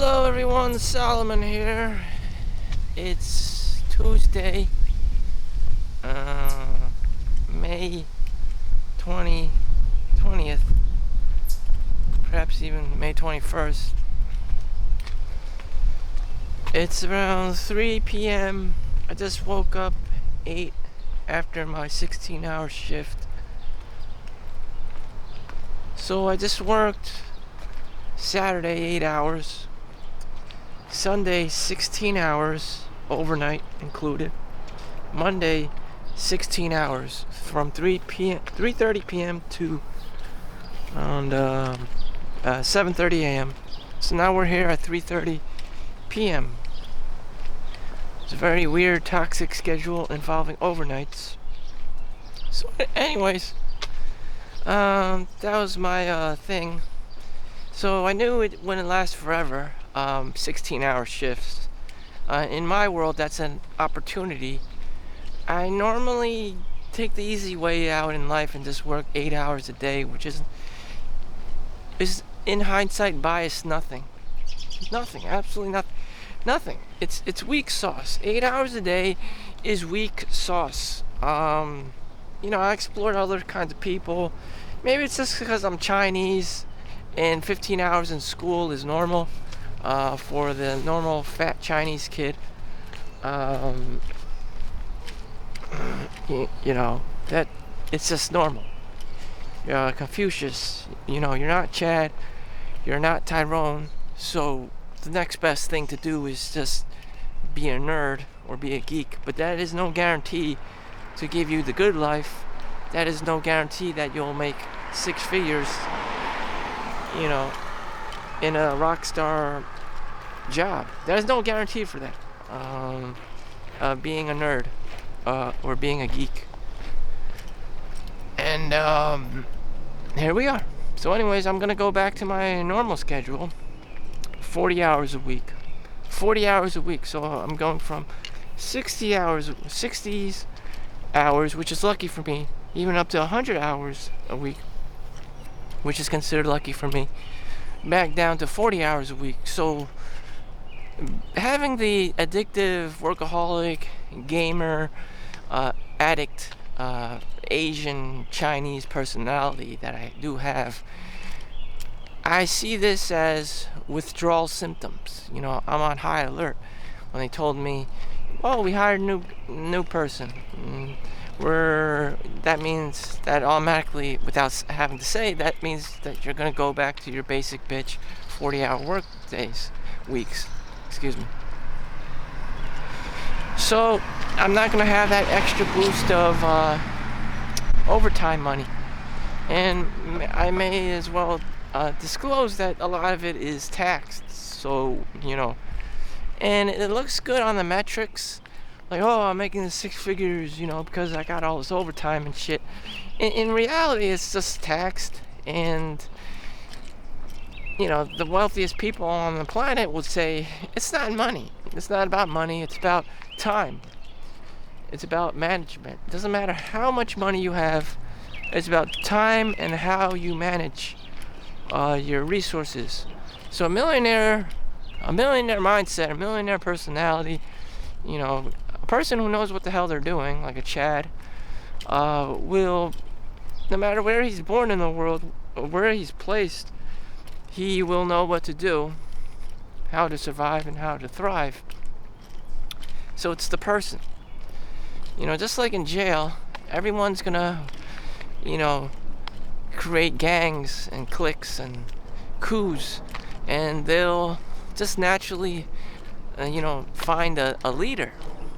Hello everyone, Solomon here. It's Tuesday, May 20th, perhaps even May 21st. It's around 3 p.m. I just woke up 8 after my 16-hour shift. So I just worked Saturday 8 hours, Sunday 16 hours, overnight included. Monday 16 hours from 3:30 p.m. to around 7:30 a.m. So now we're here at 3:30 p.m. It's a very weird, toxic schedule involving overnights. So, anyways, that was my thing. So I knew it wouldn't last forever. 16-hour shifts. In my world, that's an opportunity. I normally take the easy way out in life and just work 8 hours a day, which is in hindsight biased nothing. Nothing, absolutely nothing. Nothing. It's weak sauce. 8 hours a day is weak sauce. I explored other kinds of people. Maybe it's just because I'm Chinese and 15 hours in school is normal for the normal fat Chinese kid. That it's just normal. You're Confucius. You're not Chad. You're not Tyrone. So the next best thing to do is just be a nerd or be a geek. But that is no guarantee to give you the good life. That is no guarantee that you'll make six figures, in a rock star job. There's no guarantee for that. Being a nerd or being a geek. And here we are. So anyways, I'm gonna go back to my normal schedule. 40 hours a week. 40 hours a week. So I'm going from 60 hours, which is lucky for me, even up to 100 hours a week, which is considered lucky for me, back down to 40 hours a week. So having the addictive, workaholic, gamer, addict, Asian, Chinese personality that I do have, I see this as withdrawal symptoms. I'm on high alert. When they told me, "Oh, we hired a new person," that means that automatically, without having to say, that means that you're gonna go back to your basic bitch 40-hour work weeks. Excuse me. So I'm not gonna have that extra boost of overtime money, and I may as well disclose that a lot of it is taxed. So and it looks good on the metrics. Like, oh, I'm making the six figures, because I got all this overtime and shit. In reality, it's just taxed, and the wealthiest people on the planet would say it's not money. It's not about money. It's about time. It's about management. It doesn't matter how much money you have. It's about time and how you manage your resources. So a millionaire mindset, a millionaire personality, a person who knows what the hell they're doing, like a Chad, will, no matter where he's born in the world, or where he's placed, he will know what to do, how to survive and how to thrive. So it's the person. Just like in jail, everyone's gonna, create gangs and cliques and coups, and they'll just naturally, find a leader.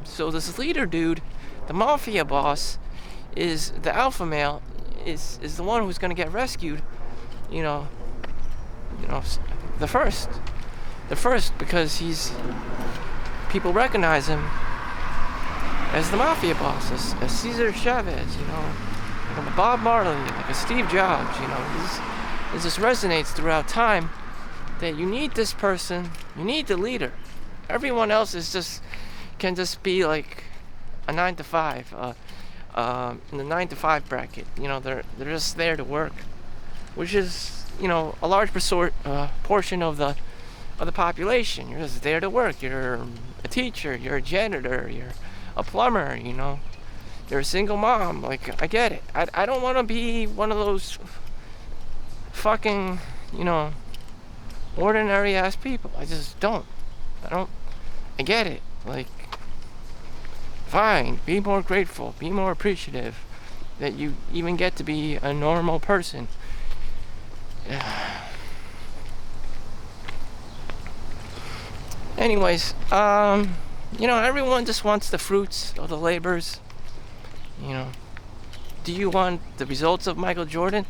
So this leader dude, the mafia boss, is the alpha male, is the one who's gonna get rescued, the first, because people recognize him as the mafia boss, as Cesar Chavez, like a Bob Marley, like a Steve Jobs, this just resonates throughout time, that you need this person, you need the leader. Everyone else can just be like a 9 to 5, in the 9 to 5 bracket. They're just there to work, which is a large portion of the of the population. You're just there to work. You're a teacher, you're a janitor, you're a plumber, you're a single mom. Like, I get it. I don't want to be one of those fucking, ordinary ass people. I just don't. I get it. Like, fine, be more grateful, be more appreciative that you even get to be a normal person. Anyways, everyone just wants the fruits of the labors. Do you want the results of Michael Jordan?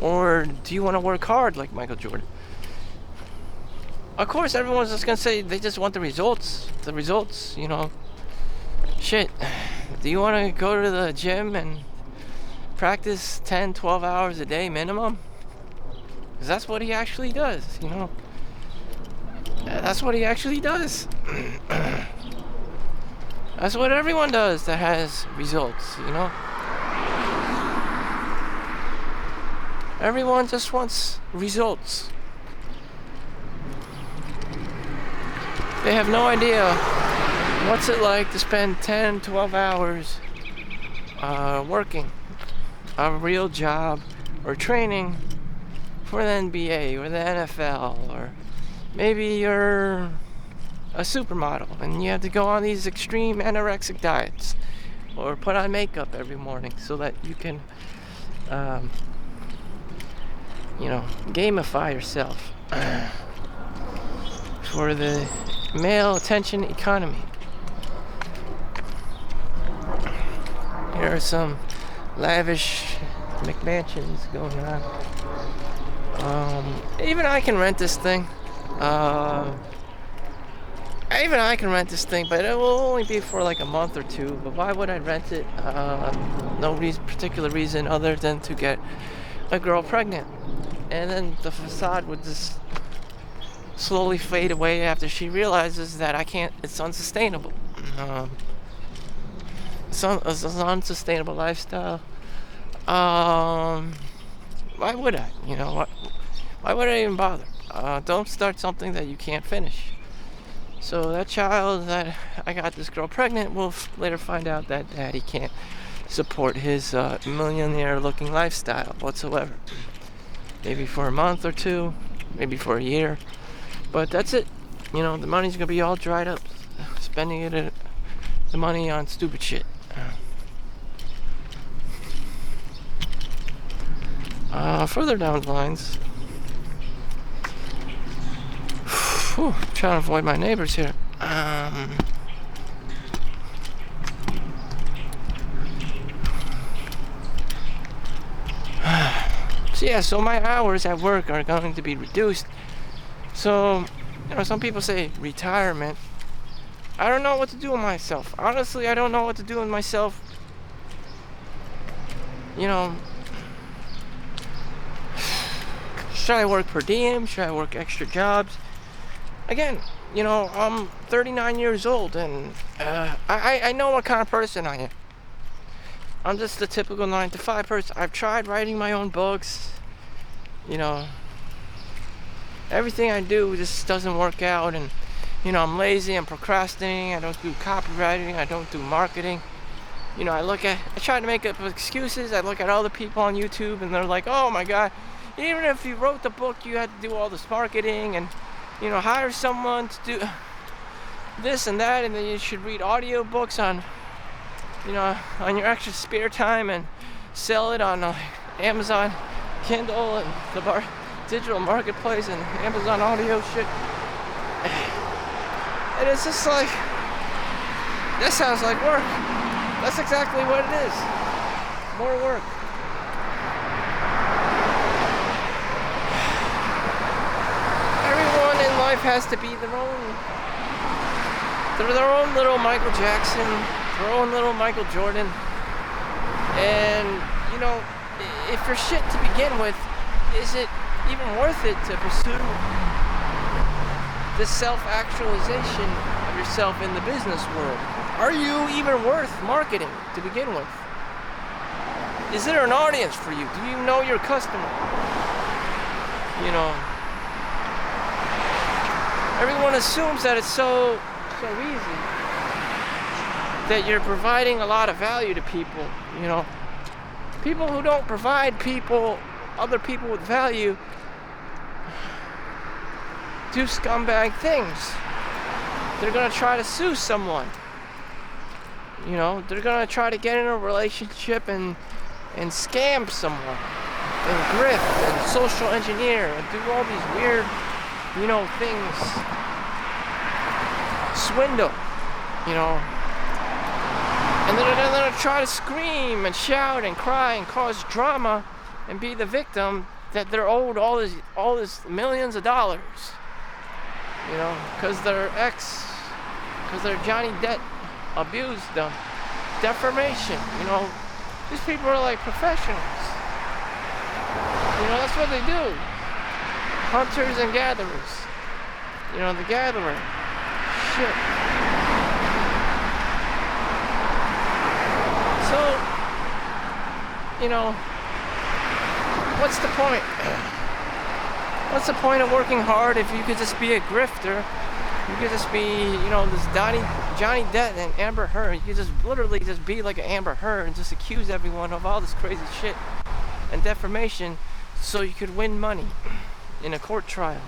Or do you want to work hard like Michael Jordan? Of course, everyone's just going to say they just want the results. Shit. Do you want to go to the gym and practice 10, 12 hours a day minimum? Because that's what he actually does, That's what he actually does. That's what everyone does that has results, Everyone just wants results. They have no idea what's it like to spend 10, 12 hours working a real job or training for the NBA or the NFL, or maybe you're a supermodel and you have to go on these extreme anorexic diets or put on makeup every morning so that you can gamify yourself for the male attention economy. Here are some lavish McMansions going on. Even I can rent this thing. But it will only be for like a month or two. But why would I rent it? No particular reason other than to get a girl pregnant. And then the facade would just slowly fade away after she realizes that it's unsustainable. It's an unsustainable lifestyle. Why would I? Why would I even bother? Don't start something that you can't finish. So that child that I got this girl pregnant will later find out that daddy can't support his millionaire-looking lifestyle whatsoever. Maybe for a month or two, maybe for a year, but that's it. The money's gonna be all dried up, spending the money on stupid shit. Further down the lines, trying to avoid my neighbors here. So my hours at work are going to be reduced. So, some people say retirement. I don't know what to do with myself. Honestly, I don't know what to do with myself. Should I work per diem? Should I work extra jobs? Again, I'm 39 years old, and I know what kind of person I am. I'm just a typical 9-to-5 person. I've tried writing my own books. Everything I do just doesn't work out, and I'm lazy, I'm procrastinating, I don't do copywriting, I don't do marketing. I try to make up excuses. I look at other people on YouTube and they're like, oh my god, even if you wrote the book, you had to do all this marketing and hire someone to do this and that, and then you should read audiobooks on your extra spare time and sell it on Amazon Kindle and the digital marketplace and Amazon audio shit. And it's just like, that sounds like work. That's exactly what it is. More work. Everyone in life has to be their own little Michael Jackson, their own little Michael Jordan. And, if you're shit to begin with, is it even worth it to pursue the self-actualization of yourself in the business world? Are you even worth marketing to begin with? Is there an audience for you? Do you know your customer? You know, everyone assumes that it's so easy, that you're providing a lot of value to people. You know, people who don't provide other people with value, do scumbag things. They're gonna try to sue someone. You know, they're gonna try to get in a relationship and scam someone, and grift, and social engineer, and do all these weird, you know, things. Swindle, you know. And then they're gonna try to scream and shout and cry and cause drama and be the victim that they're owed all this millions of dollars. You know, because their Johnny Depp abused them. Defamation, you know. These people are like professionals. You know, that's what they do. Hunters and gatherers. You know, the gatherer. Shit. So, you know, what's the point? What's the point of working hard if you could just be a grifter? You could just be, you know, this Johnny Depp and Amber Heard. You could just literally just be like an Amber Heard and just accuse everyone of all this crazy shit and defamation so you could win money in a court trial.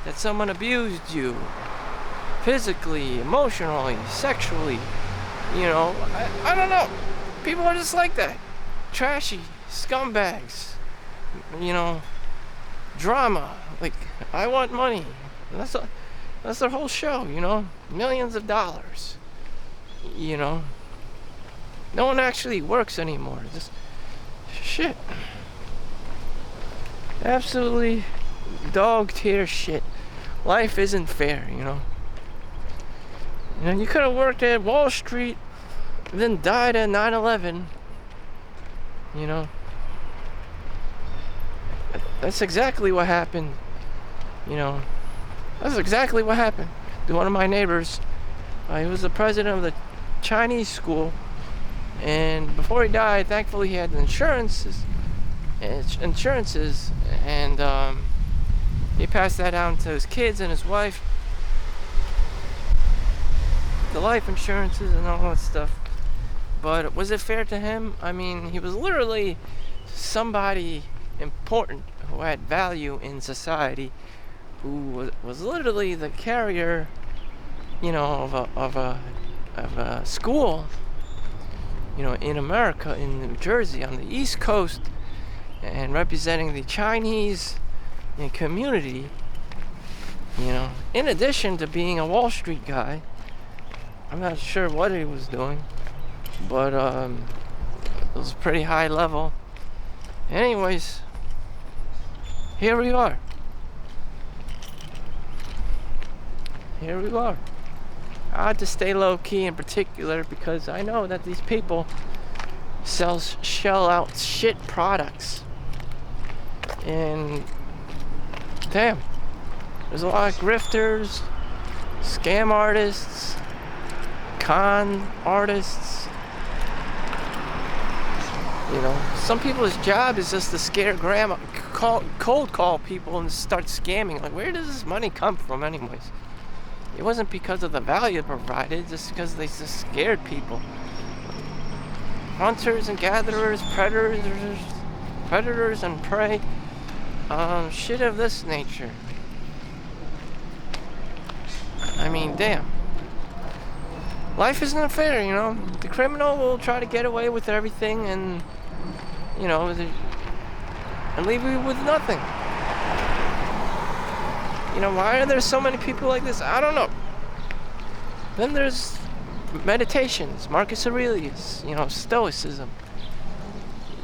That someone abused you physically, emotionally, sexually. You know, I don't know. People are just like that. Trashy, scumbags. You know, drama. Like, I want money. That's their whole show, you know? Millions of dollars. You know? No one actually works anymore. Just shit. Absolutely dog tier shit. Life isn't fair, you know? You know, you could have worked at Wall Street, then died at 9/11. You know? That's exactly what happened. You know? That's exactly what happened to one of my neighbors. He was the president of the Chinese school, and before he died, thankfully he had insurances, and he passed that down to his kids and his wife, the life insurances and all that stuff. But was it fair to him? I mean, he was literally somebody important who had value in society, who was literally the carrier, you know, of a school, you know, in America, in New Jersey, on the East Coast, and representing the Chinese community, you know, in addition to being a Wall Street guy. I'm not sure what he was doing, but it was pretty high level. Anyways, here we are. Here we are. I had to stay low key in particular because I know that these people shell out shit products. And damn, there's a lot of grifters, scam artists, con artists. You know, some people's job is just to scare grandma, cold call people and start scamming. Like, where does this money come from anyways? It wasn't because of the value provided, just because they just scared people. Hunters and gatherers, predators and prey, shit of this nature. I mean, damn. Life isn't fair, you know. The criminal will try to get away with everything and, you know, and leave you with nothing. You know, why are there so many people like this? I don't know. Then there's meditations, Marcus Aurelius, you know, Stoicism.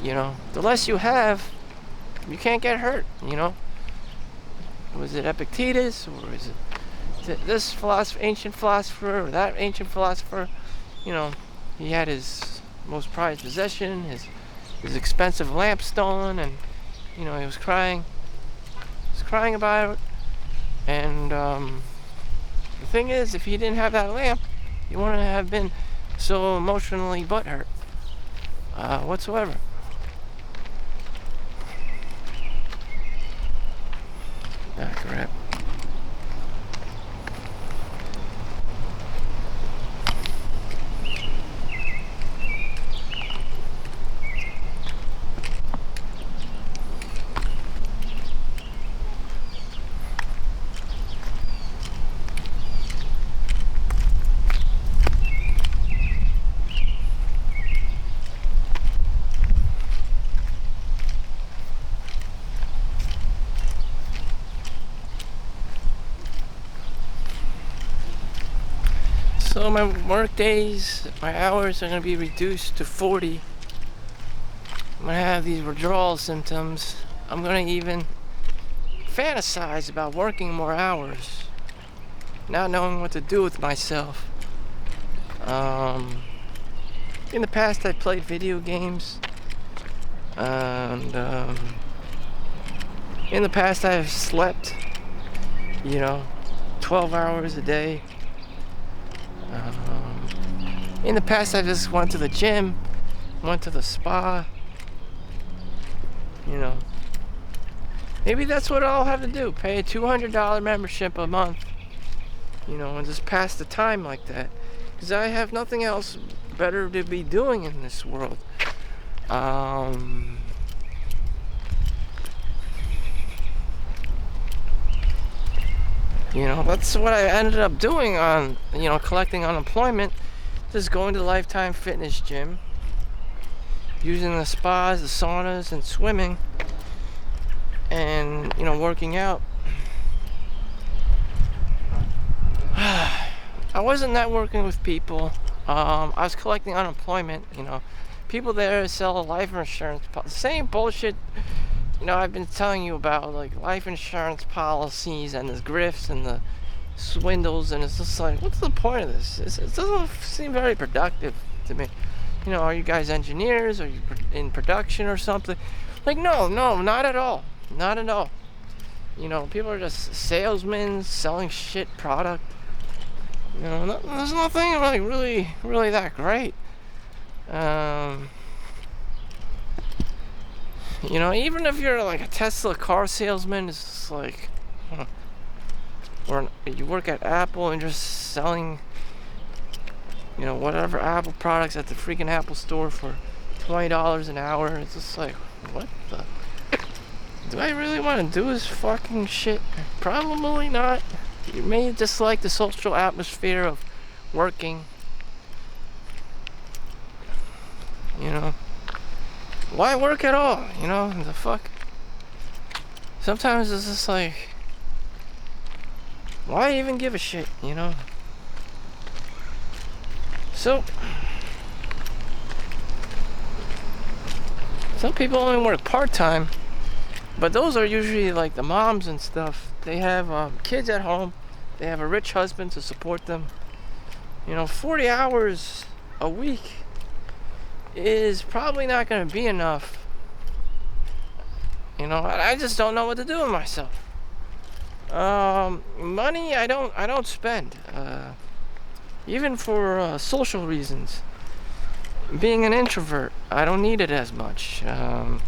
You know, the less you have, you can't get hurt, you know. Was it Epictetus, or is it this philosopher, ancient philosopher, or that ancient philosopher? You know, he had his most prized possession, his expensive lamp stolen, and, you know, he was crying about it. And the thing is, if he didn't have that lamp, he wouldn't have been so emotionally butthurt whatsoever. So my work days, my hours are going to be reduced to 40. I'm going to have these withdrawal symptoms. I'm going to even fantasize about working more hours, not knowing what to do with myself. In the past, I played video games, and in the past, I've slept, 12 hours a day. In the past, I just went to the gym, went to the spa. Maybe that's what I'll have to do. Pay a $200 membership a month, and just pass the time like that. Because I have nothing else better to be doing in this world. That's what I ended up doing on, collecting unemployment. Just going to the Lifetime Fitness gym, using the spas, the saunas, and swimming, and, working out. I wasn't networking with people. I was collecting unemployment, People there sell life insurance, same bullshit, I've been telling you about, like life insurance policies and the grifts and the swindles, and it's just like, what's the point of this? It doesn't seem very productive to me. Are you guys engineers? Are you in production or something? Like, no, not at all. Not at all. People are just salesmen selling shit product. There's nothing like really that great. Even if you're like a Tesla car salesman, it's just like, or you work at Apple and just selling, whatever Apple products at the freaking Apple store for $20 an hour. It's just like, what the? Do I really want to do this fucking shit? Probably not. You may dislike the social atmosphere of working. Why work at all? The fuck? Sometimes it's just like, why even give a shit, So, some people only work part-time, but those are usually like the moms and stuff. They have kids at home. They have a rich husband to support them. 40 hours a week is probably not going to be enough. I just don't know what to do with myself. Money I don't spend, even for social reasons. Being an introvert, I don't need it as much. No.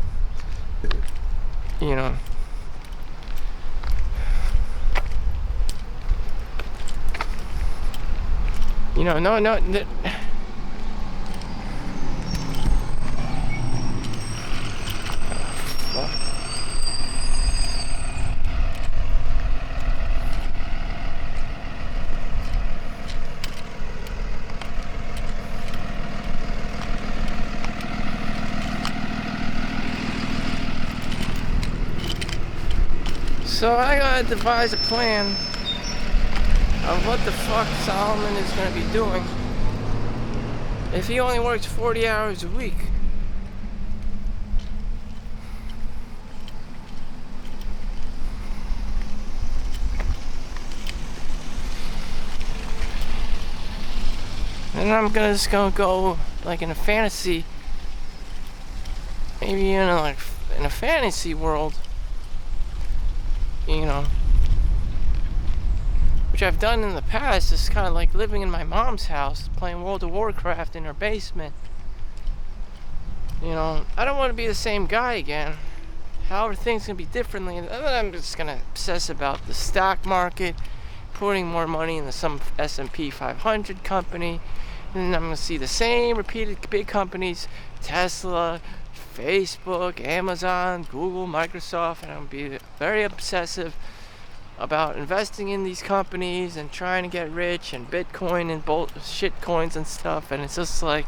So I gotta devise a plan of what the fuck Solomon is gonna be doing if he only works 40 hours a week. And I'm just gonna go like in a fantasy, maybe in a fantasy world, which I've done in the past. It's kind of like living in my mom's house, playing World of Warcraft in her basement. I don't want to be the same guy again. However, things can be differently. And then I'm just gonna obsess about the stock market, putting more money into some S&P 500 company. And I'm gonna see the same repeated big companies: Tesla, Facebook, Amazon, Google, Microsoft, and I'm gonna be very about investing in these companies and trying to get rich, and Bitcoin and shit coins and stuff. And it's just like,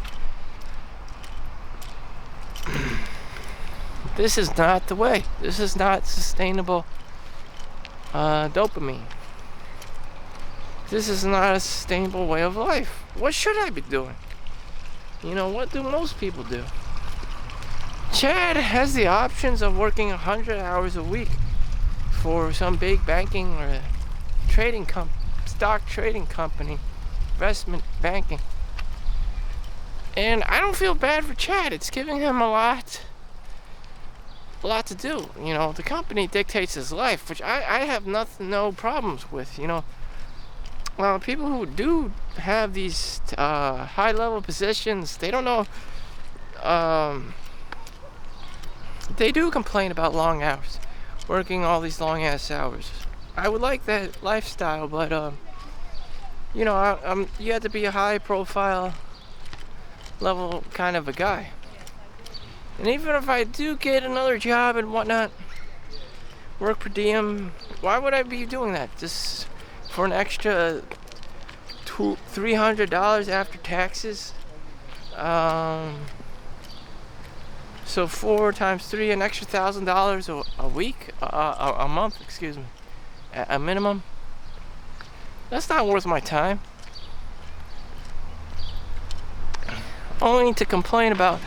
this is not the way. This is not sustainable dopamine. This is not a sustainable way of life. What should I be doing? You know, what do most people do? Chad has the options of working 100 hours a week for some big banking or trading stock trading company, investment banking. And I don't feel bad for Chad. It's giving him a lot to do. You know, the company dictates his life, which I have no problems with. You know, people who do have these high level positions, they don't know. They do complain about long hours, working all these long ass hours. I would like that lifestyle, but you know, you have to be a high profile level kind of a guy. And even if I do get another job and whatnot, work per diem, why would I be doing that? Just for an extra $300 after taxes? So 4 times 3, an extra $1,000 a week, a month, excuse me, a minimum. That's not worth my time. Only to complain about,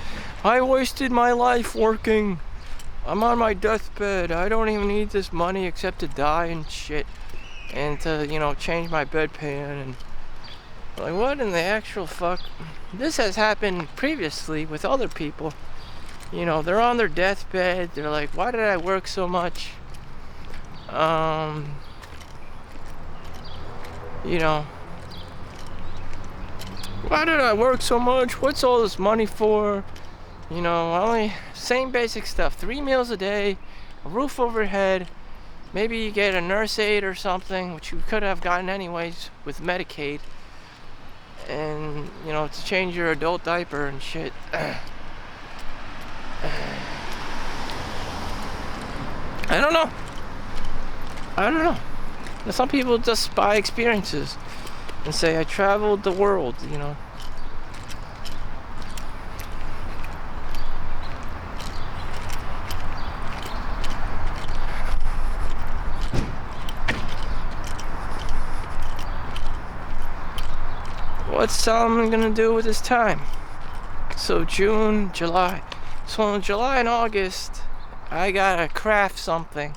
I wasted my life working. I'm on my deathbed. I don't even need this money except to die and shit, and to, you know, change my bedpan. And like, what in the actual fuck? This has happened previously with other people. You know, they're on their deathbed. They're like, why did I work so much? You know, why did I work so much? What's all this money for? You know, same basic stuff. 3 meals a day, a roof over your head. Maybe you get a nurse aide or something, which you could have gotten anyways with Medicaid. And, you know, to change your adult diaper and shit. I don't know. Some people just buy experiences and say, I traveled the world, you know. What's Solomon gonna do with his time? So June, July. So in July and August, I gotta craft something.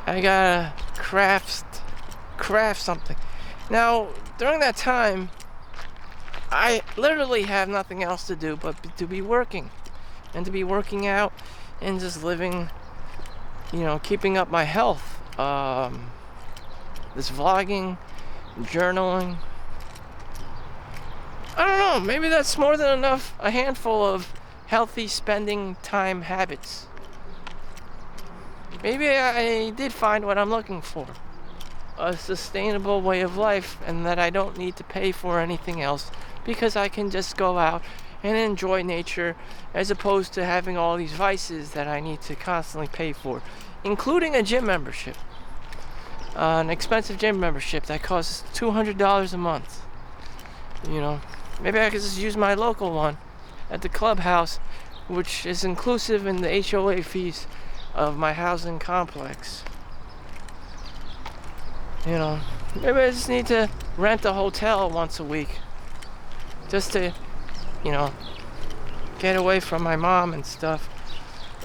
I gotta craft something. Now, during that time, I literally have nothing else to do but to be working. And to be working out and just living, you know, keeping up my health. This vlogging, journaling. I don't know, maybe that's more than enough, a handful of healthy spending time habits. Maybe I did find what I'm looking for. A sustainable way of life, and that I don't need to pay for anything else because I can just go out and enjoy nature as opposed to having all these vices that I need to constantly pay for, including a gym membership. An expensive gym membership that costs $200 a month. You know, maybe I could just use my local one at the clubhouse, which is inclusive in the HOA fees of my housing complex. You know, maybe I just need to rent a hotel once a week just to, you know, get away from my mom and stuff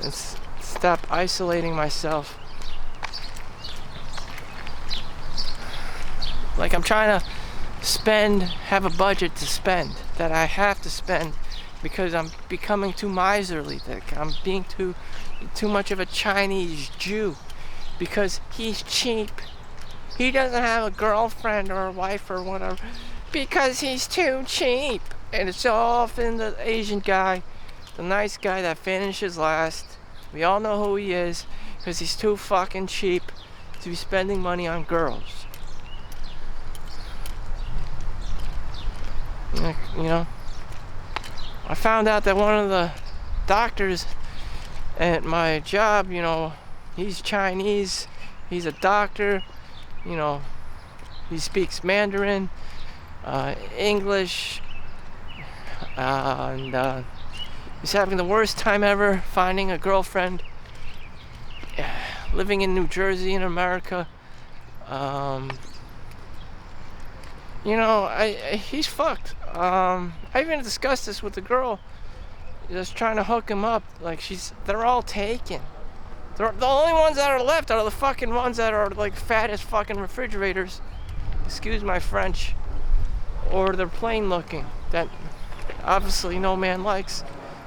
and stop isolating myself. Like, I'm trying to have a budget to spend, that I have to spend because I'm becoming too miserly, that I'm being too much of a Chinese Jew because he's cheap. He doesn't have a girlfriend or a wife or whatever because he's too cheap. And it's often the Asian guy, the nice guy that finishes last. We all know who he is because he's too fucking cheap to be spending money on girls. You know, I found out that one of the doctors at my job, you know, he's Chinese, he's a doctor, you know, he speaks Mandarin, English, and he's having the worst time ever finding a girlfriend. living in New Jersey in America. He's fucked. I even discussed this with the girl just trying to hook him up. Like, they're all taken. The only ones that are left are the fucking ones that are like fat as fucking refrigerators. Excuse my French. Or they're plain looking. That obviously no man likes.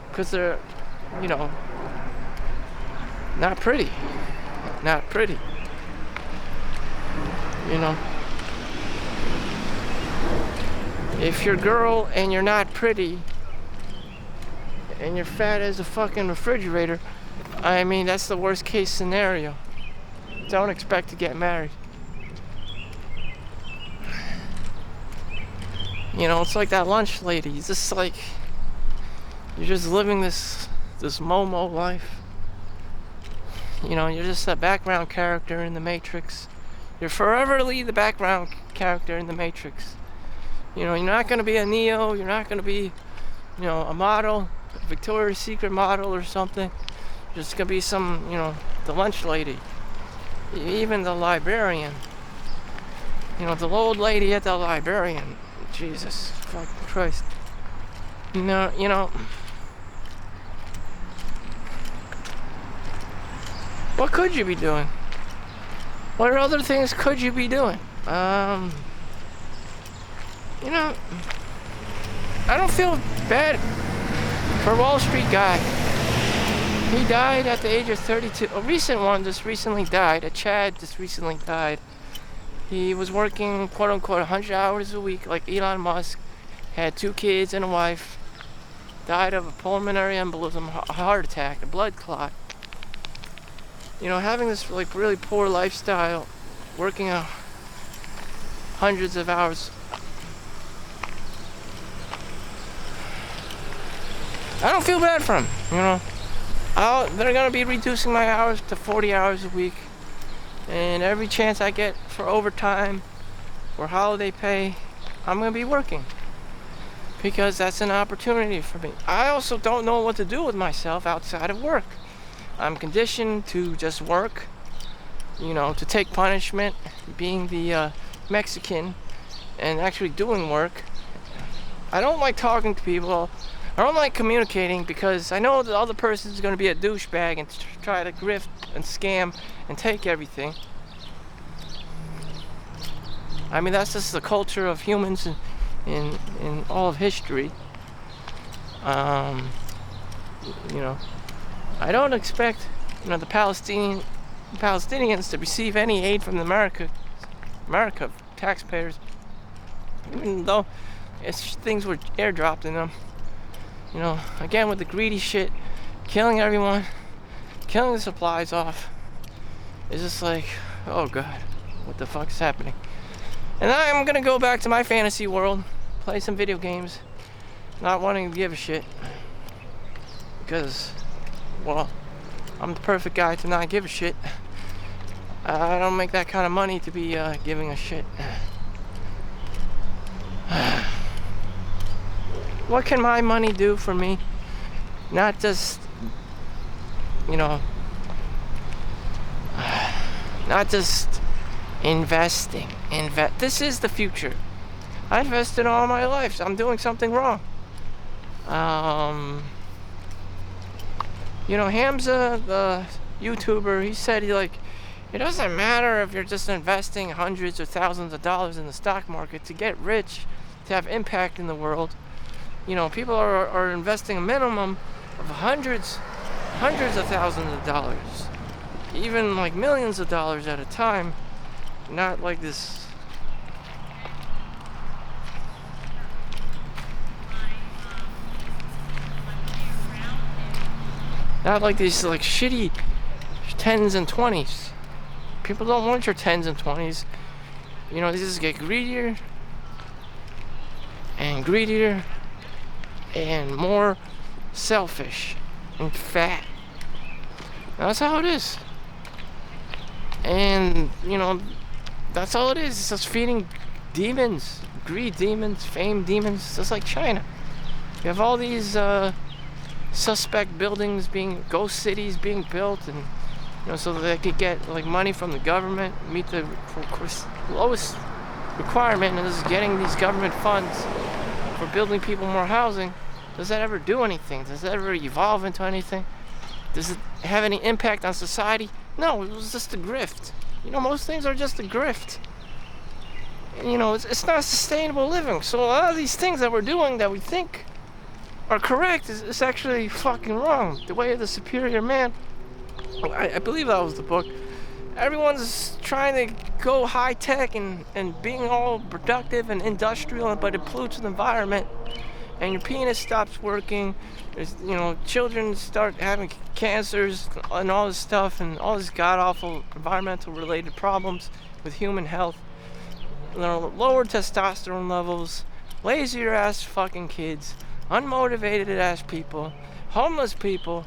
Because they're, not pretty. Not pretty. If you're a girl and you're not pretty and you're fat as a fucking refrigerator, I mean, that's the worst case scenario. Don't expect to get married. It's like that lunch lady. It's just like you're just living this Momo life. You're just a background character in the Matrix. You're foreverly the background character in the Matrix. You're not going to be a Neo. You're not going to be, a model, a Victoria's Secret model or something. You're just going to be some, the lunch lady. Even the librarian. The old lady at the librarian. Jesus fucking Christ. What could you be doing? What other things could you be doing? I don't feel bad for Wall Street guy. He died at the age of 32. A recent one just recently died. A Chad just recently died. He was working, quote unquote, 100 hours a week like Elon Musk. Had 2 kids and a wife. Died of a pulmonary embolism, a heart attack, a blood clot. Having this like really poor lifestyle, working hundreds of hours. I don't feel bad for him, they're gonna be reducing my hours to 40 hours a week, and every chance I get for overtime or holiday pay, I'm gonna be working because that's an opportunity for me. I also don't know what to do with myself outside of work. I'm conditioned to just work, to take punishment, being the Mexican and actually doing work. I don't like talking to people. I don't like communicating because I know the other person's going to be a douchebag and try to grift and scam and take everything. I mean, that's just the culture of humans in all of history. I don't expect, the Palestinians to receive any aid from America taxpayers, even though things were airdropped in them. Again with the greedy shit, killing everyone, killing the supplies off. It's just like, oh God, what the fuck is happening? And I'm gonna go back to my fantasy world, play some video games, not wanting to give a shit. Because, well, I'm the perfect guy to not give a shit. I don't make that kind of money to be giving a shit. What can my money do for me? Not just, not just investing. This is the future. I invested all my life, so I'm doing something wrong. Hamza, the YouTuber, he said it doesn't matter if you're just investing hundreds or thousands of dollars in the stock market to get rich, to have impact in the world. People are investing a minimum of hundreds of thousands of dollars, even like millions of dollars at a time. Not like this. Not like these like shitty 10s and 20s. People don't want your 10s and 20s. They just get greedier and greedier and more selfish and fat. That's how it is. And, that's all it is. It's just feeding demons, greed demons, fame demons, just like China. You have all these suspect buildings ghost cities being built, and so that they could get like money from the government, meet the lowest requirement, and this is getting these government funds for building people more housing. Does that ever do anything? Does that ever evolve into anything? Does it have any impact on society? No, it was just a grift. Most things are just a grift. And, it's not sustainable living. So a lot of these things that we're doing that we think are correct is actually fucking wrong. The Way of the Superior Man. I believe that was the book. Everyone's trying to go high tech and being all productive and industrial, but it pollutes the environment. And your penis stops working. There's, children start having cancers and all this stuff, and all this god-awful environmental related problems with human health. Lower testosterone levels, lazier ass fucking kids, unmotivated ass people, homeless people,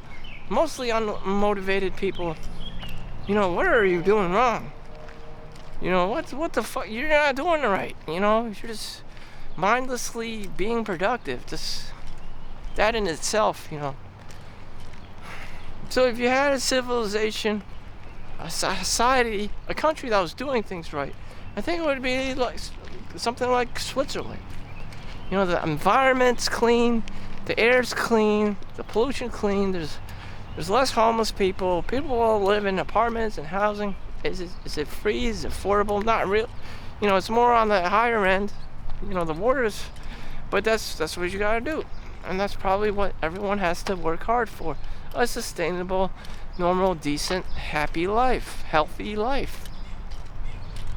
mostly unmotivated people. What are you doing wrong? What the fuck? You're not doing it right. You're just mindlessly being productive. Just that in itself, So if you had a civilization, a society, a country that was doing things right, I think it would be like something like Switzerland. The environment's clean, the air's clean, the pollution clean. There's less homeless people. People all live in apartments and housing. Is it free? Is it affordable? Not real. It's more on the higher end. The waters, but that's what you gotta do, and that's probably what everyone has to work hard for: a sustainable, normal, decent, happy life, healthy life,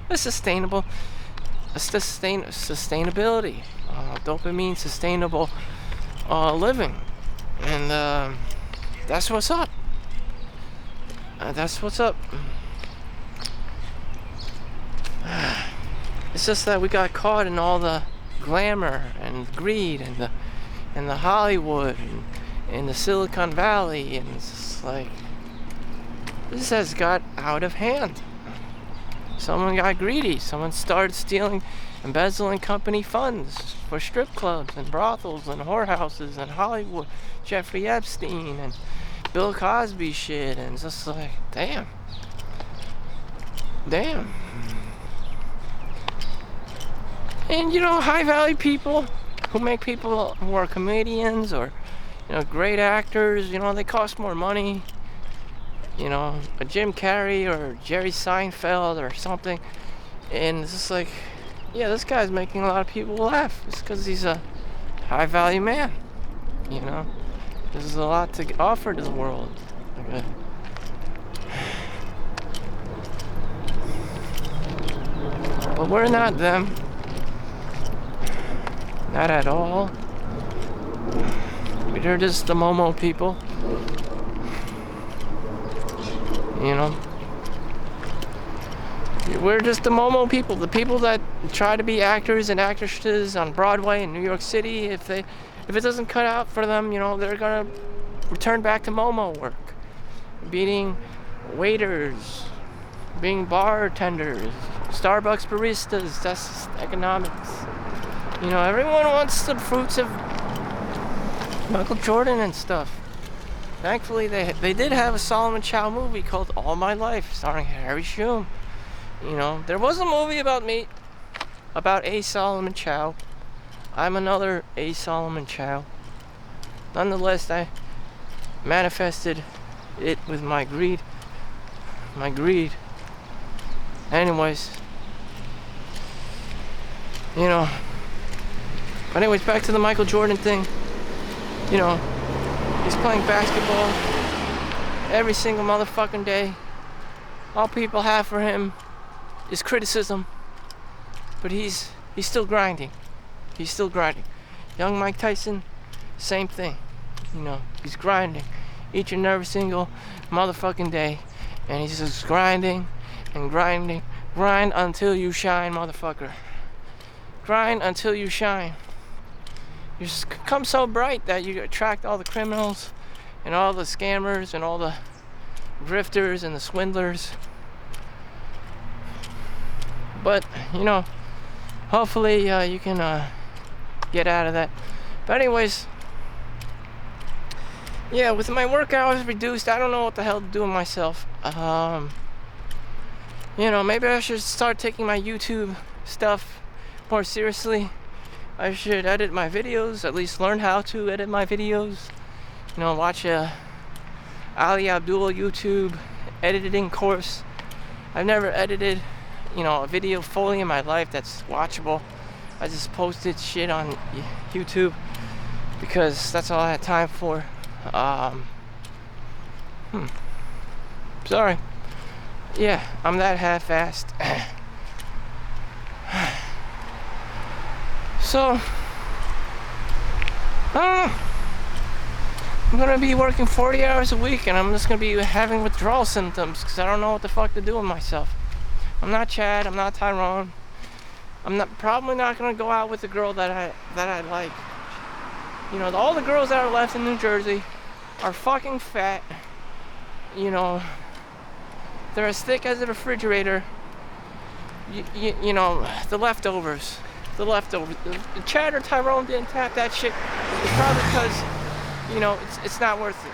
sustainability, dopamine, sustainable living, and that's what's up. That's what's up. It's just that we got caught in all the glamour and greed and the Hollywood and the Silicon Valley, and it's just like this has got out of hand. Someone got greedy. Someone started stealing, embezzling company funds for strip clubs and brothels and whorehouses and Hollywood, Jeffrey Epstein and Bill Cosby shit, and it's just like, damn. And high value people who make people who are comedians or great actors, they cost more money. A Jim Carrey or Jerry Seinfeld or something, and it's just like, yeah, this guy's making a lot of people laugh. It's because he's a high value man. There's a lot to offer to the world. Okay. But we're not them. Not at all. We're just the Momo people. We're just the Momo people, the people that try to be actors and actresses on Broadway in New York City. If it doesn't cut out for them, they're gonna return back to Momo work, being waiters, being bartenders, Starbucks baristas. That's just economics. Everyone wants the fruits of Michael Jordan and stuff. Thankfully, they did have a Solomon Chau movie called All My Life, starring Harry Shum. There was a movie about a Solomon Chau. I'm another a Solomon Chau. Nonetheless, I manifested it with my greed. Anyways, Anyways, back to the Michael Jordan thing. He's playing basketball every single motherfucking day. All people have for him is criticism, but he's still grinding. Young Mike Tyson, same thing. He's grinding each and every single motherfucking day, and he's just grinding and grinding. Grind until you shine, motherfucker. Grind until you shine. You just become so bright that you attract all the criminals and all the scammers and all the grifters and the swindlers. But hopefully you can get out of that. But anyways, yeah, with my work hours reduced, I don't know what the hell to do with myself. Maybe I should start taking my YouTube stuff more seriously. I should edit my videos, at least learn how to edit my videos. Watch a Ali Abdul YouTube editing course. I've never edited, a video fully in my life that's watchable. I just posted shit on YouTube because that's all I had time for. Sorry. Yeah, I'm that half-assed. So, I don't know. I'm gonna be working 40 hours a week, and I'm just gonna be having withdrawal symptoms because I don't know what the fuck to do with myself. I'm not Chad. I'm not Tyrone. I'm probably not gonna go out with a girl that I like. All the girls that are left in New Jersey are fucking fat. They're as thick as a refrigerator. The leftovers. The Chad or Tyrone didn't tap that shit. It's probably because, it's not worth it,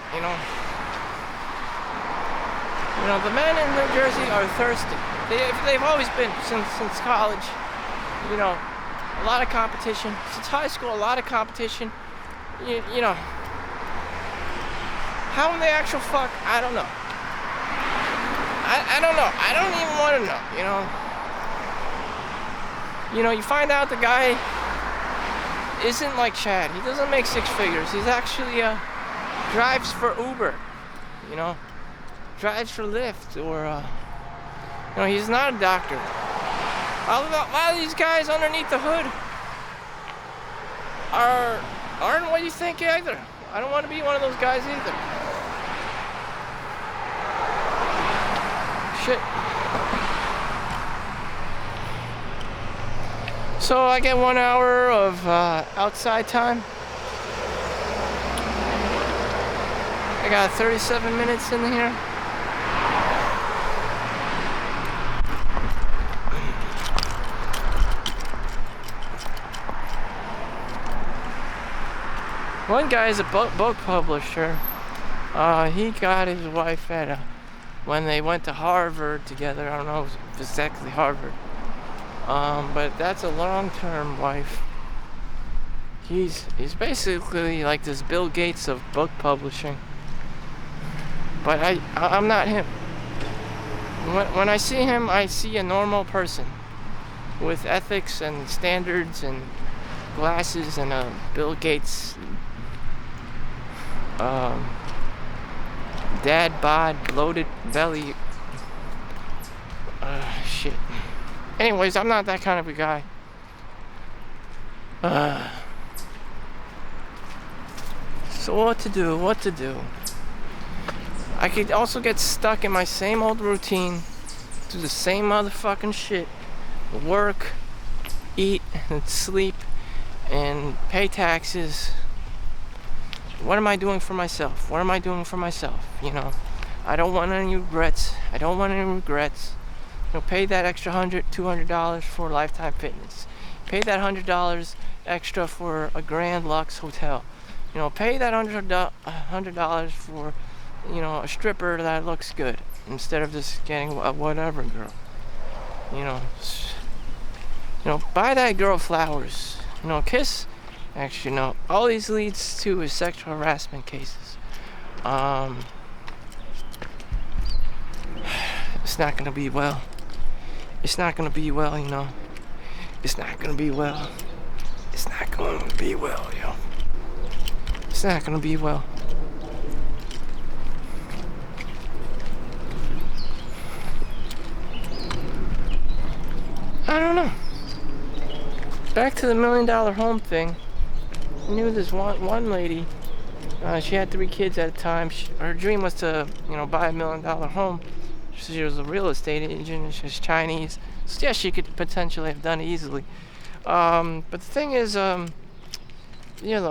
the men in New Jersey are thirsty. They've always been since college. A lot of competition. Since high school, a lot of competition. How in the actual fuck, I don't know. I don't know. I don't even want to know, you find out the guy isn't like Chad. He doesn't make six figures. He's actually drives for Uber, drives for Lyft, or he's not a doctor. A lot of these guys underneath the hood aren't what you think either. I don't want to be one of those guys either. Shit. So I get 1 hour of outside time. I got 37 minutes in here. One guy is a book publisher. He got his wife at when they went to Harvard together. I don't know if it's exactly Harvard. But that's a long-term wife. He's basically like this Bill Gates of book publishing. But I'm not him. When I see him, I see a normal person with ethics and standards and glasses and a Bill Gates dad bod, bloated belly. Shit. Anyways, I'm not that kind of a guy. So what to do? I could also get stuck in my same old routine, do the same motherfucking shit, work, eat, and sleep, and pay taxes. What am I doing for myself? I don't want any regrets. Pay that extra $100, $200 for Lifetime Fitness. Pay that $100 extra for a Grand Lux hotel. Pay that $100 for, a stripper that looks good instead of just getting a whatever girl. Buy that girl flowers. Kiss. Actually, no. All these leads to is sexual harassment cases. It's not gonna be well. It's not gonna be well, It's not gonna be well. It's not gonna be well, yo. It's not gonna be well. I don't know. Back to the $1 million home thing. I knew this one lady. She had 3 kids at a time. Her dream was to, buy $1 million home. She was a real estate agent. She's Chinese. So yeah, she could potentially have done it easily. But the thing is, the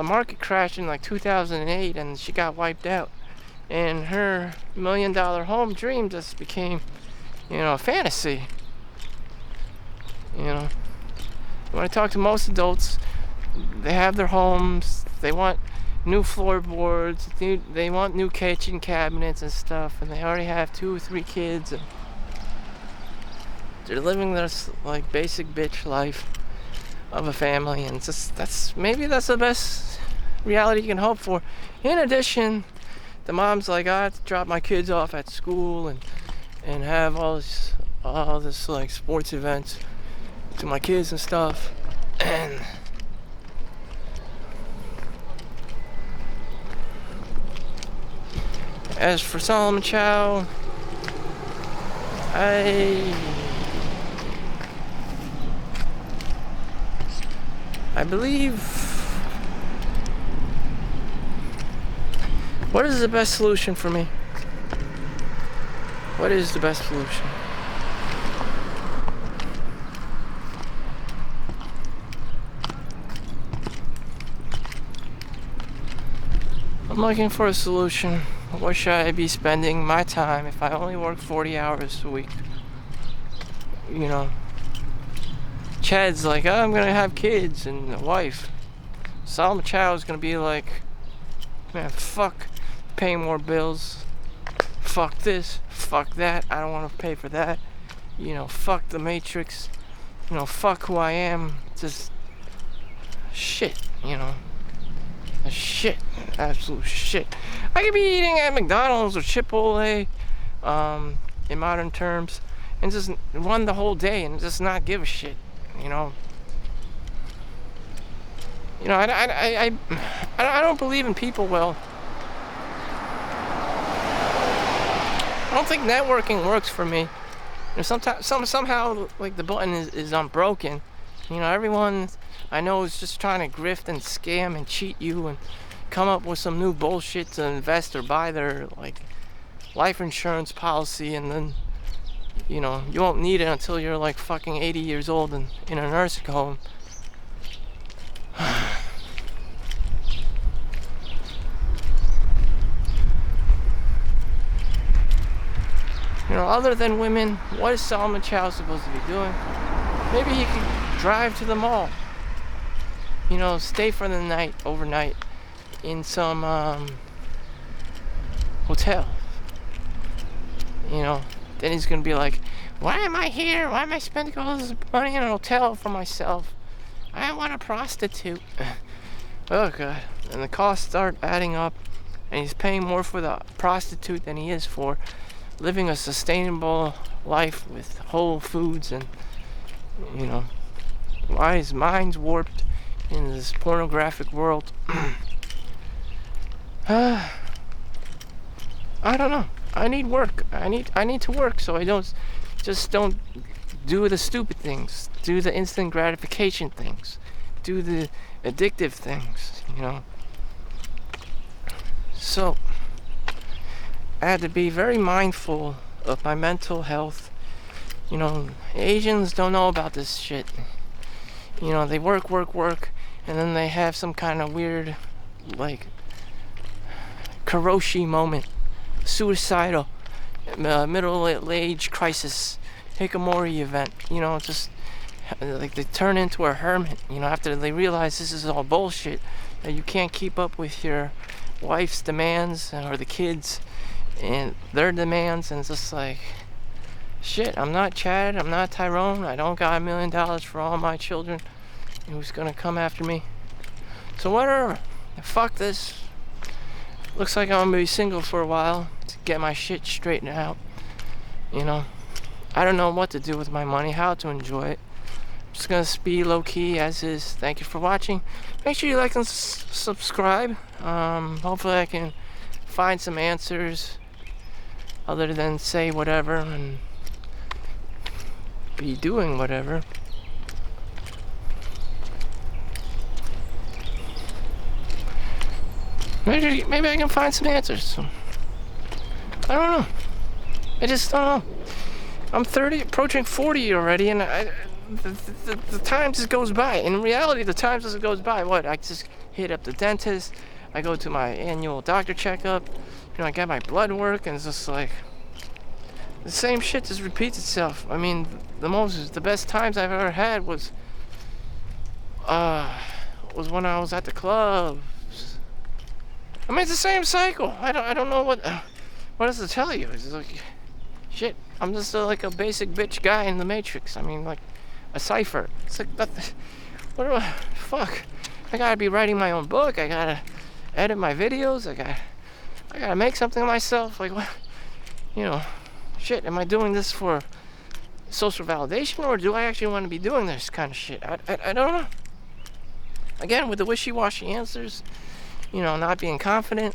market crashed in like 2008, and she got wiped out. And her $1 million home dream just became, a fantasy. When I talk to most adults, they have their homes. They want new floorboards. They want new kitchen cabinets and stuff, and they already have 2 or 3 kids. And they're living their like basic bitch life of a family, and maybe that's the best reality you can hope for. In addition, the mom's like, I have to drop my kids off at school and have all this like sports events to my kids and stuff. And as for Solomon Chau, I believe, what is the best solution for me? What is the best solution? I'm looking for a solution. Where should I be spending my time if I only work 40 hours a week? You know, Chad's like, oh, I'm gonna have kids and a wife. Solomon Chau is gonna be like, man, fuck paying more bills. Fuck this, fuck that. I don't want to pay for that. You know, fuck the Matrix. You know, fuck who I am. Just shit, you know. Shit, absolute shit. I could be eating at McDonald's or Chipotle, in modern terms, and just run the whole day and just not give a shit, you know. You know, I don't believe in people well. I don't think networking works for me. You know, somehow like the button is unbroken. You know, everyone I know is just trying to grift and scam and cheat you and come up with some new bullshit to invest or buy their like life insurance policy, and then, you know, you won't need it until you're like fucking 80 years old and in a nursing home. You know, other than women, what is Solomon Chau supposed to be doing? Maybe he could drive to the mall. You know, stay for the night, overnight, in some hotel. You know, then he's gonna be like, why am I here? Why am I spending all this money in a hotel for myself? I want a prostitute. Oh God. And the costs start adding up, and he's paying more for the prostitute than he is for living a sustainable life with whole foods. And, you know, why his mind's warped in this pornographic world. I don't know. I need work. I need to work, so I don't do the stupid things, do the instant gratification things, do the addictive things, you know. So I had to be very mindful of my mental health. You know, Asians don't know about this shit. You know, they work, and then they have some kind of weird, like, Karoshi moment, suicidal, middle-age crisis, hikikomori event. You know, just like they turn into a hermit. You know, after they realize this is all bullshit, that you can't keep up with your wife's demands or the kids and their demands, and it's just like, shit, I'm not Chad, I'm not Tyrone, I don't got $1 million for all my children. Who's gonna come after me? So whatever, fuck this. Looks like I'm gonna be single for a while to get my shit straightened out. You know, I don't know what to do with my money, how to enjoy it. I'm just gonna be low key as is. Thank you for watching. Make sure you like and subscribe. Hopefully I can find some answers other than say whatever and be doing whatever. Maybe I can find some answers. I don't know. I just don't know. I'm 30, approaching 40 already, and the time just goes by. In reality, the time just goes by. What? I just hit up the dentist. I go to my annual doctor checkup. You know, I get my blood work, and it's just like the same shit just repeats itself. I mean, the best times I've ever had was when I was at the club. I mean, it's the same cycle. I don't know what else to tell you. It's like, shit. I'm just like a basic bitch guy in the Matrix. I mean, like a cipher. It's like, what do I? Fuck. I gotta be writing my own book. I gotta edit my videos. I gotta make something of myself. Like, what? You know, shit. Am I doing this for social validation, or do I actually want to be doing this kind of shit? I don't know. Again, with the wishy-washy answers, you know, not being confident,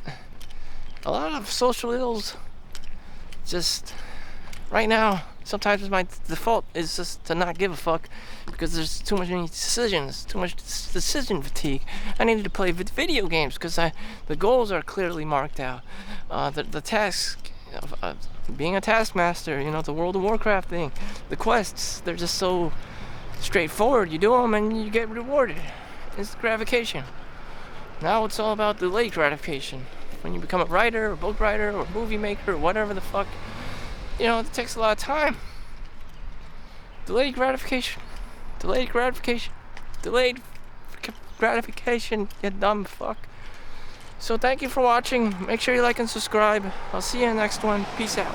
a lot of social ills. Just right now, sometimes my default is just to not give a fuck because there's too many decisions, too much decision fatigue. I needed to play video games because the goals are clearly marked out. The task of being a taskmaster, you know, the World of Warcraft thing, the quests, they're just so straightforward. You do them and you get rewarded. Instant gratification. Now it's all about delayed gratification. When you become a writer, or book writer, or movie maker, or whatever the fuck, you know, it takes a lot of time. Delayed gratification. Delayed gratification. Delayed gratification, you dumb fuck. So thank you for watching. Make sure you like and subscribe. I'll see you in the next one. Peace out.